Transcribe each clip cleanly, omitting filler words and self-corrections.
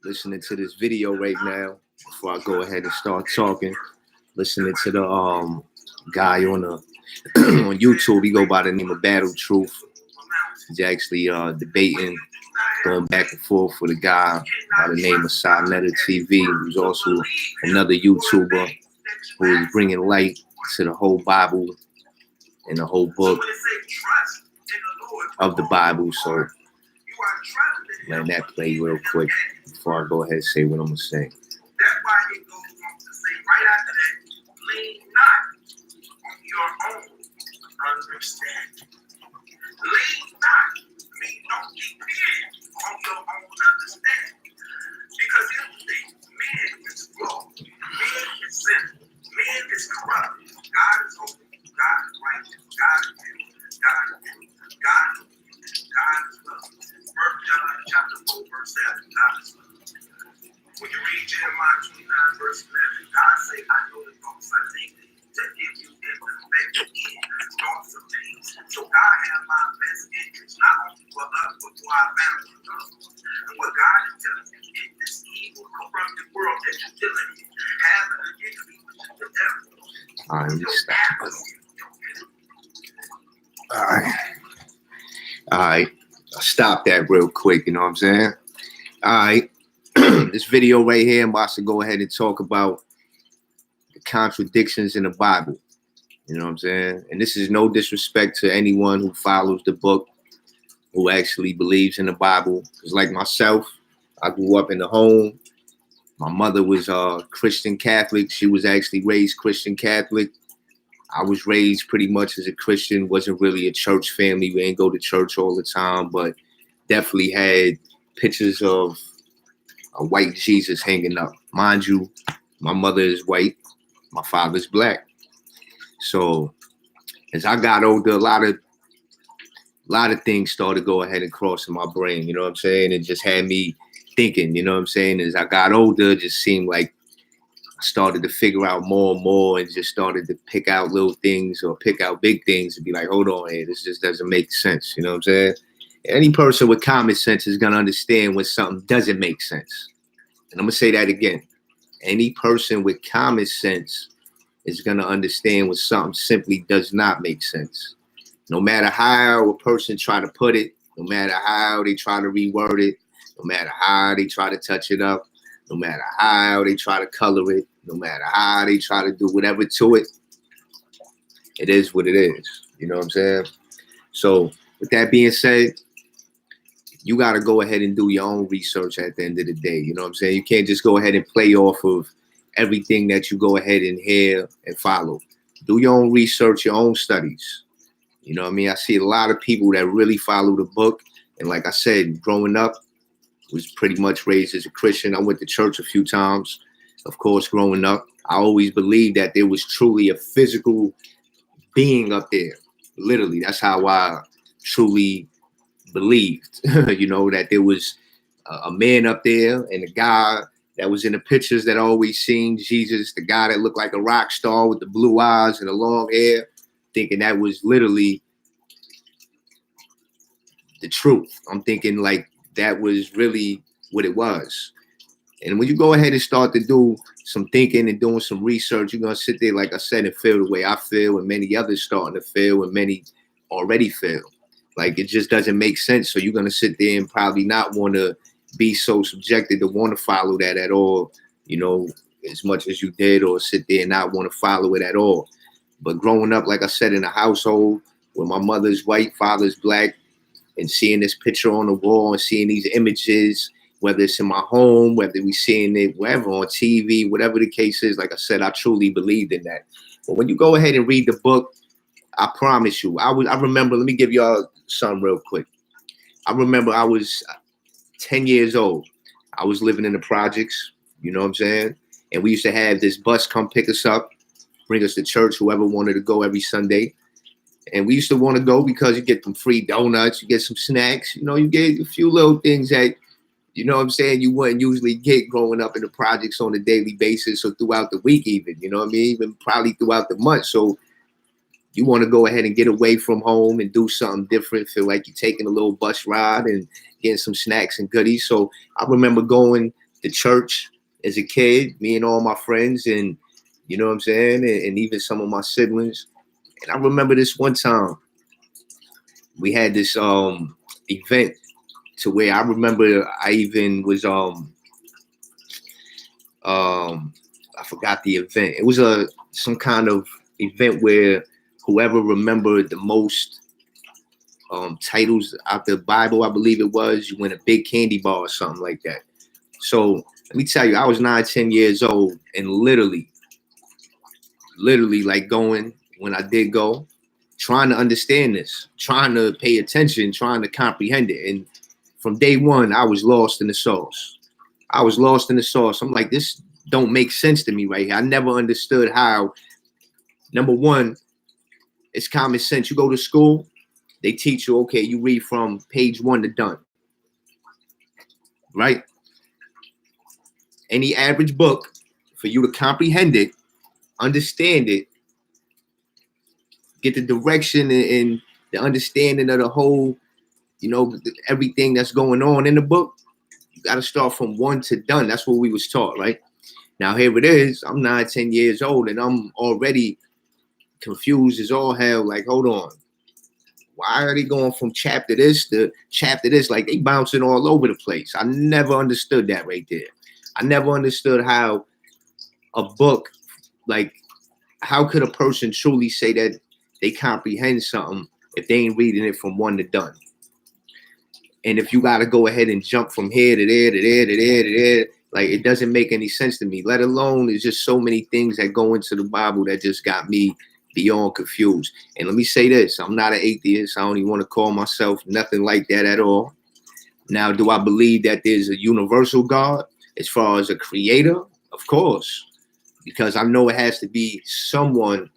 Listening to this video right now before I go ahead and start talking. Listening to the guy on the on YouTube. He go by the name of Battle Truth. He's actually debating, going back and forth with a guy by the name of Saneter TV, who's also another YouTuber who is bringing light to the whole Bible and the whole book of the Bible. So let that play real quick before I go ahead and say what I'm going to say. That's why it goes on to say right after that, lean not on your own understanding. Lean not, mean don't depend on your own understanding. Because here's the thing, man is flawed, man is sinful, man is corrupt. God is holy, God is righteous, God is pure, God is true, God is love. 1 John chapter 4, verse 7, God is love. When you read Jeremiah 29, verse 11, God say, I know the thoughts I think to give you in the thoughts of peace. So God has my best interest, not only for us, but for our family. And what God is telling you in this evil, corrupted world that you're dealing in, having against me, which is the devil. All right, let me stop. All right. I'll stop that real quick, you know what I'm saying? All right. This video right here, I'm about to go ahead and talk about the contradictions in the Bible. You know what I'm saying? And this is no disrespect to anyone who follows the book, who actually believes in the Bible. Because like myself, I grew up in the home. My mother was Christian Catholic. She was actually raised Christian Catholic. I was raised pretty much as a Christian. Wasn't really a church family. We ain't go to church all the time, but definitely had pictures of a white Jesus hanging up. Mind you, my mother is white, my father's black. So as I got older, a lot of things started to go ahead and cross in my brain, you know what I'm saying? It just had me thinking, you know what I'm saying? As I got older, it just seemed like I started to figure out more and more and just started to pick out little things or pick out big things and be like, hold on here, this just doesn't make sense, you know what I'm saying? Any person with common sense is going to understand when something doesn't make sense. And I'm going to say that again. Any person with common sense is going to understand when something simply does not make sense. No matter how a person try to put it, no matter how they try to reword it, no matter how they try to touch it up, no matter how they try to color it, no matter how they try to do whatever to it, it is what it is. You know what I'm saying? So with that being said, you got to go ahead and do your own research at the end of the day. You know what I'm saying? You can't just go ahead and play off of everything that you go ahead and hear and follow. Do your own research, your own studies. You know what I mean? I see a lot of people that really follow the book. And like I said, growing up, was pretty much raised as a Christian. I went to church a few times. Of course, growing up, I always believed that there was truly a physical being up there. Literally, that's how I truly believed, you know, that there was a man up there and a guy that was in the pictures that I always seen, Jesus, the guy that looked like a rock star with the blue eyes and the long hair, thinking that was literally the truth. I'm thinking like that was really what it was. And when you go ahead and start to do some thinking and doing some research, you're going to sit there, like I said, and feel the way I feel and many others starting to feel and many already feel. Like it just doesn't make sense. So you're going to sit there and probably not want to be so subjected to want to follow that at all, you know, as much as you did, or sit there and not want to follow it at all. But growing up, like I said, in a household where my mother's white, father's black, and seeing this picture on the wall and seeing these images, whether it's in my home, whether we seeing it wherever on TV, whatever the case is, like I said, I truly believed in that. But when you go ahead and read the book, I promise you, I remember, let me give y'all something real quick. I remember I was 10 years old. I was living in the projects, you know what I'm saying? And we used to have this bus come pick us up. bring us to church, whoever wanted to go every Sunday. And we used to want to go because you get some free donuts, you get some snacks, you get a few little things that, you know what I'm saying, you wouldn't usually get growing up in the projects on a daily basis or throughout the week even, you know what I mean? Even probably throughout the month. So you want to go ahead and get away from home and do something different, feel like you're taking a little bus ride and getting some snacks and goodies. So I remember going to church as a kid, me and all my friends, and you know what I'm saying, and even some of my siblings. And I remember this one time we had this event to where I remember I even was I forgot the event. It was some kind of event where whoever remembered the most titles out the Bible, I believe it was, you win a big candy bar or something like that. So let me tell you, I was 9, 10 years old, and literally like going when I did go, trying to understand this, trying to pay attention, trying to comprehend it. And from day one, I was lost in the sauce. I'm like, this don't make sense to me right here. I never understood how, number one, it's common sense. You go to school, they teach you, okay, you read from page 1 to done, right? Any average book, for you to comprehend it, understand it, get the direction and the understanding of the whole, everything that's going on in the book, you got to start from 1 to done. That's what we was taught, right? Now here it is. I'm 9, 10 years old, and I'm already confused as all hell. Like, hold on. Why are they going from chapter this to chapter this? Like, they bouncing all over the place. I never understood that right there. I never understood how a book, like, how could a person truly say that they comprehend something if they ain't reading it from 1 to done? And if you got to go ahead and jump from here to there to there to there to there, like, it doesn't make any sense to me. Let alone, there's just so many things that go into the Bible that just got me beyond confused. And let me say this, I'm not an atheist. I don't even want to call myself nothing like that at all. Now, do I believe that there's a universal God as far as a creator? Of course, because I know it has to be someone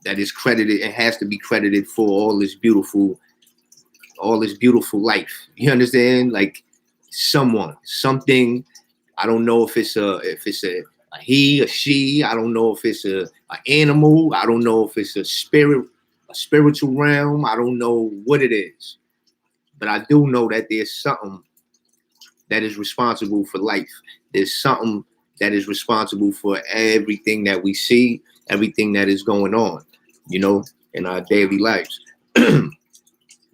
that is credited and has to be credited for all this beautiful life. You understand? Like, someone, something. I don't know if it's a he, a she. I don't know if it's an animal. I don't know if it's a spirit, a spiritual realm. I don't know what it is, but I do know that there's something that is responsible for life. There's something that is responsible for everything that we see, everything that is going on, in our daily lives.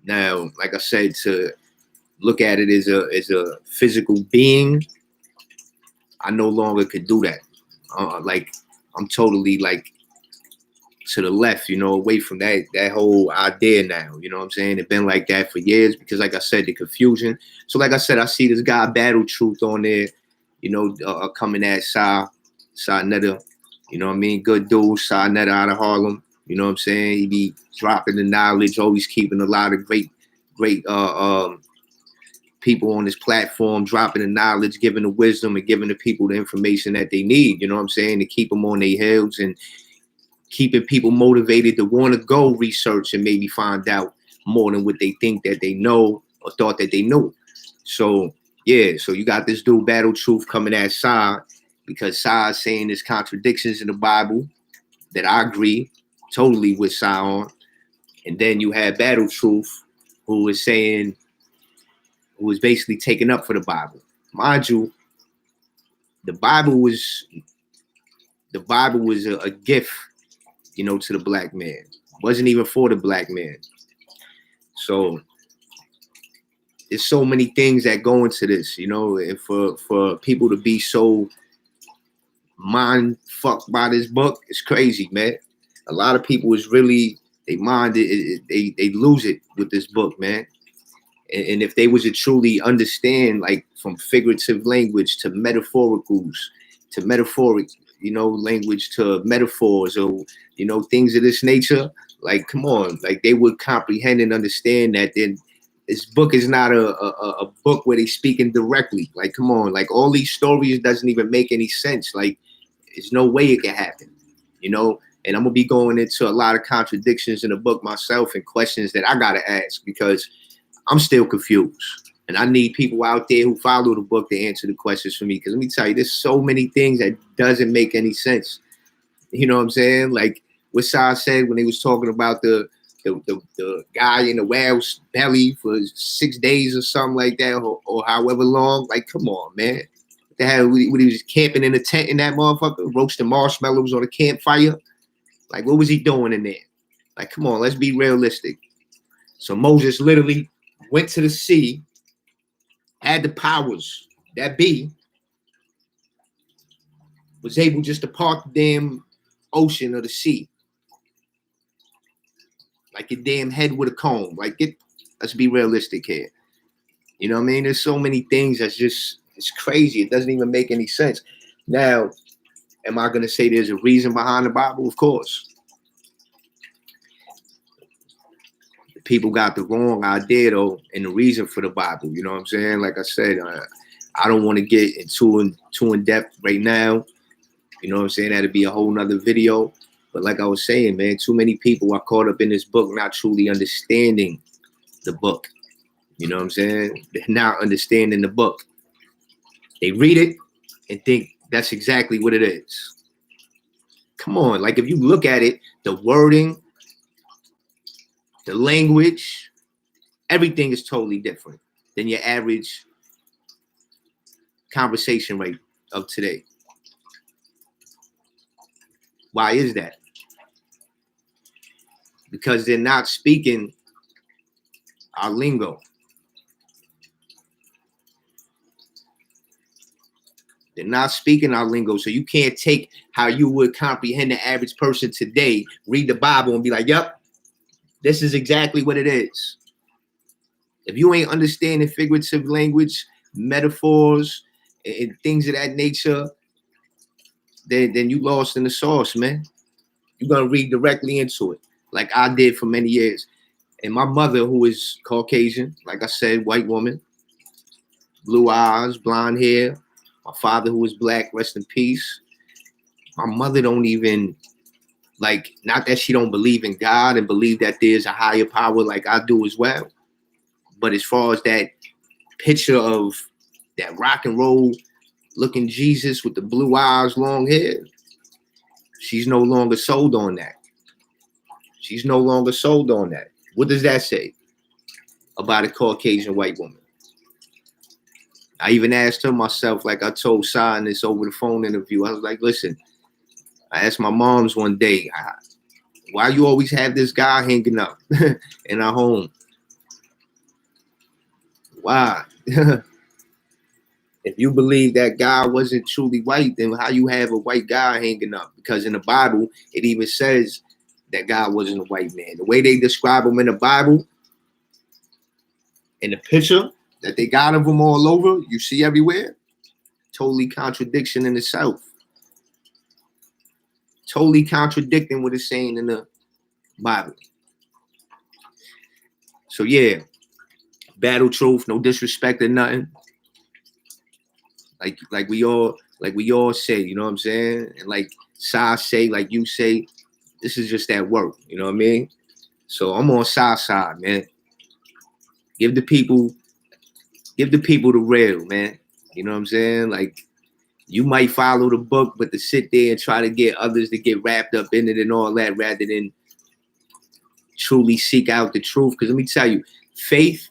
Now, like I said, to look at it as a physical being, I no longer could do that. Like, I'm totally like to the left, away from that whole idea now. You know what I'm saying? It's been like that for years because, like I said, the confusion. So, like I said, I see this guy Battle Truth on there, coming at Saneter. You know what I mean? Good dude, Saneter out of Harlem. You know what I'm saying? He be dropping the knowledge, always keeping a lot of great people on this platform, dropping the knowledge, giving the wisdom, and giving the people the information that they need, you know what I'm saying, to keep them on their heels and keeping people motivated to want to go research and maybe find out more than what they think that they know or thought that they knew. So, yeah, so you got this dude, Battle Truth, coming at Sai because Sai is saying there's contradictions in the Bible that I agree totally with Sai on. And then you have Battle Truth, who is basically taking up for the Bible. Mind you, the Bible was a gift, to the black man. It wasn't even for the black man. So there's so many things that go into this, and for people to be so mind fucked by this book, it's crazy, man. A lot of people is really, they lose it with this book, man. And if they was to truly understand, like, from figurative language to metaphoricals, to metaphoric, language to metaphors or, things of this nature, like, come on, like, they would comprehend and understand that then this book is not a book where they speaking directly. Like, come on, like, all these stories doesn't even make any sense. Like, There's no way it can happen, you know. And I'm gonna be going into a lot of contradictions in the book myself and questions that I gotta ask because I'm still confused. And I need people out there who follow the book to answer the questions for me. Because let me tell you, there's so many things that doesn't make any sense. You know what I'm saying? Like what Sai said when he was talking about the guy in the whale's belly for 6 days or something like that, or however long. Like, come on, man. What the hell? When he was camping in a tent in that motherfucker, roasting marshmallows on a campfire. Like, what was he doing in there? Like, come on, let's be realistic. So Moses literally went to the sea, had the powers that be, was able just to part the damn ocean or the sea. Like your damn head with a comb. Like, let's be realistic here. You know what I mean? There's so many things that's just, it's crazy. It doesn't even make any sense. Now, am I going to say there's a reason behind the Bible? Of course. People got the wrong idea, though, and the reason for the Bible. You know what I'm saying? Like I said, I don't want to get too in depth right now. You know what I'm saying? That'd be a whole nother video. But like I was saying, man, too many people are caught up in this book not truly understanding the book. You know what I'm saying? They're not understanding the book. They read it and think that's exactly what it is. Come on. Like if you look at it, the wording, the language, everything is totally different than your average conversation rate of today. Why is that? Because they're not speaking our lingo. They're not speaking our lingo. So you can't take how you would comprehend the average person today, read the Bible and be like, yep, this is exactly what it is. If you ain't understanding figurative language, metaphors, and things of that nature, then you lost in the sauce, man. You're going to read directly into it, like I did for many years. And my mother, who is Caucasian, like I said, white woman, blue eyes, blonde hair. My father, who is black, rest in peace. My mother don't even, like, not that she don't believe in God and believe that there's a higher power like I do as well. But as far as that picture of that rock and roll looking Jesus with the blue eyes, long hair, she's no longer sold on that. She's no longer sold on that. What does that say about a Caucasian white woman? I even asked her myself, like I told Sai in this over the phone interview. I was like, listen, I asked my moms one day, why you always have this guy hanging up in our home? Why? If you believe that God wasn't truly white, then how you have a white guy hanging up? Because in the Bible, it even says that God wasn't a white man. The way they describe him in the Bible, in the picture that they got of him all over, you see everywhere, totally contradiction in itself. Totally contradicting what it's saying in the Bible. So yeah, battle truth, no disrespect or nothing. Like we all say, you know what I'm saying? And like Sai say, like you say, this is just that work, you know what I mean? So I'm on Sai's side, man. Give the people the real, man. You know what I'm saying? Like you might follow the book, but to sit there and try to get others to get wrapped up in it and all that rather than truly seek out the truth. Because let me tell you, faith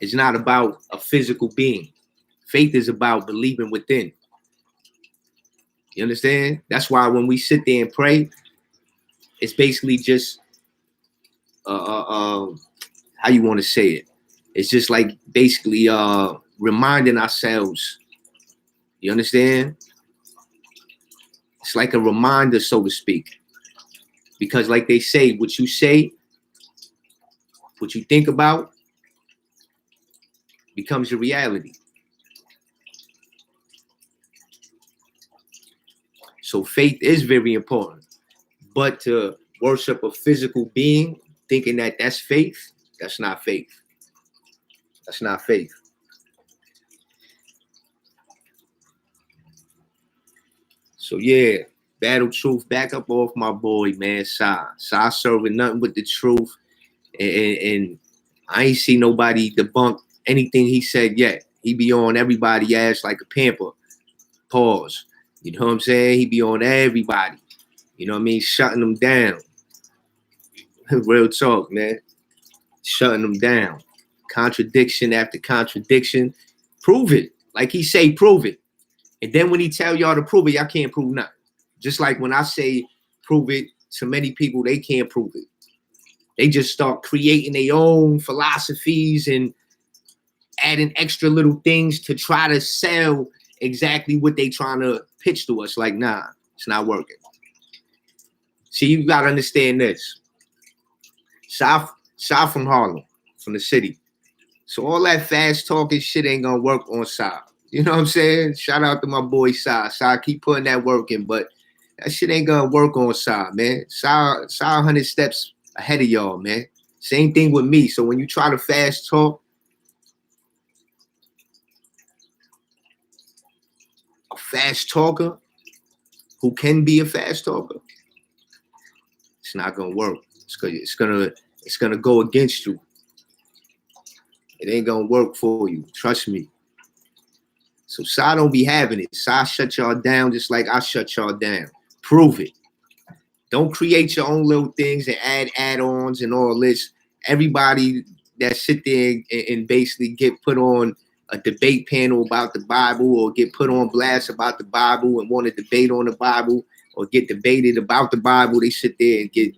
is not about a physical being. Faith is about believing within. You understand? That's why when we sit there and pray, it's basically just how you want to say it. It's just like basically reminding ourselves. You understand? It's like a reminder, so to speak. Because like they say, what you think about becomes your reality. So faith is very important. But to worship a physical being, thinking that that's faith, that's not faith. That's not faith. So yeah, Battle Truth, back up off my boy, man, Sai. Sai serving nothing but the truth. And I ain't see nobody debunk anything he said yet. He be on everybody ass like a pamper. Pause. You know what I'm saying? He be on everybody. You know what I mean? Shutting them down. Real talk, man. Shutting them down. Contradiction after contradiction. Prove it. Like he say, prove it. And then when he tell y'all to prove it, y'all can't prove nothing. Just like when I say prove it, to many people, they can't prove it. They just start creating their own philosophies and adding extra little things to try to sell exactly what they trying to pitch to us. Like, nah, it's not working. See, you got to understand this. South from Harlem, from the city. So all that fast talking shit ain't going to work on South. You know what I'm saying? Shout out to my boy Sai. Sai keep putting that work in, but that shit ain't gonna work on Sai, man. Sai 100 steps ahead of y'all, man. Same thing with me. So when you try to fast talk, a fast talker who can be a fast talker, it's not gonna work. It's gonna go against you. It ain't gonna work for you. Trust me. So Sai don't be having it. Sai shut y'all down just like I shut y'all down. Prove it. Don't create your own little things and add add-ons and all this. Everybody that sit there and basically get put on a debate panel about the Bible or get put on blast about the Bible and want to debate on the Bible or get debated about the Bible, they sit there and get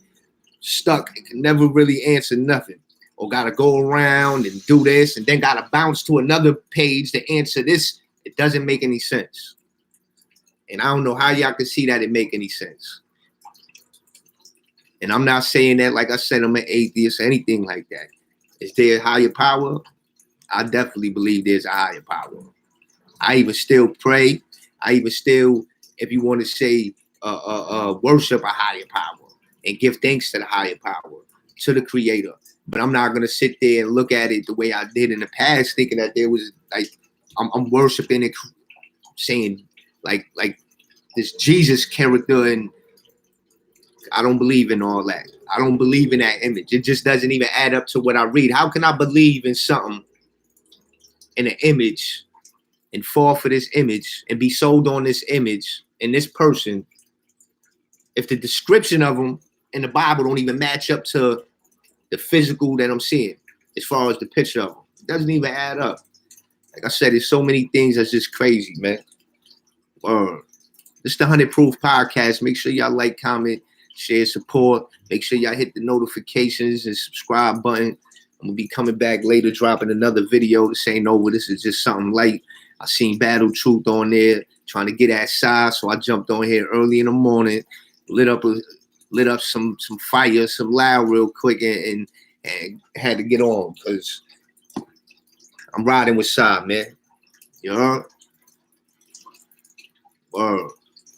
stuck and can never really answer nothing. Or got to go around and do this and then got to bounce to another page to answer this. It doesn't make any sense. And I don't know how y'all can see that it make any sense. And I'm not saying that, like I said, I'm an atheist or anything like that. Is there a higher power? I definitely believe there's a higher power. I even still pray. I even still, if you want to say, worship a higher power and give thanks to the higher power, to the creator. But I'm not going to sit there and look at it the way I did in the past, thinking that there was like, I'm worshiping it, saying like this Jesus character, and I don't believe in all that. I don't believe in that image. It just doesn't even add up to what I read. How can I believe in something, in an image, and fall for this image and be sold on this image and this person if the description of them in the Bible don't even match up to the physical that I'm seeing as far as the picture of them? It doesn't even add up. Like I said, there's so many things that's just crazy, man. This is the 100 Proof Podcast. Make sure y'all like, comment, share, support. Make sure y'all hit the notifications and subscribe button. I'm going to be coming back later, dropping another video. This ain't over. This is just something light. I seen Battle Truth on there, trying to get that side, so I jumped on here early in the morning, lit up some fire, some loud real quick, and had to get on because I'm riding with Sai, man. You know?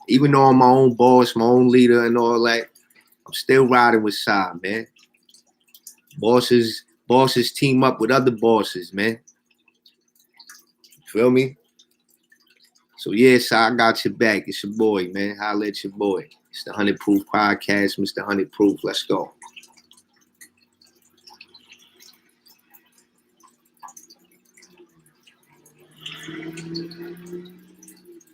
Even though I'm my own boss, my own leader and all that, I'm still riding with Sai, man. Bosses team up with other bosses, man. Feel me? So yeah, Sai, I got your back. It's your boy, man. Holla at your boy. It's the 100 Proof Podcast, Mr. 100 Proof. Let's go.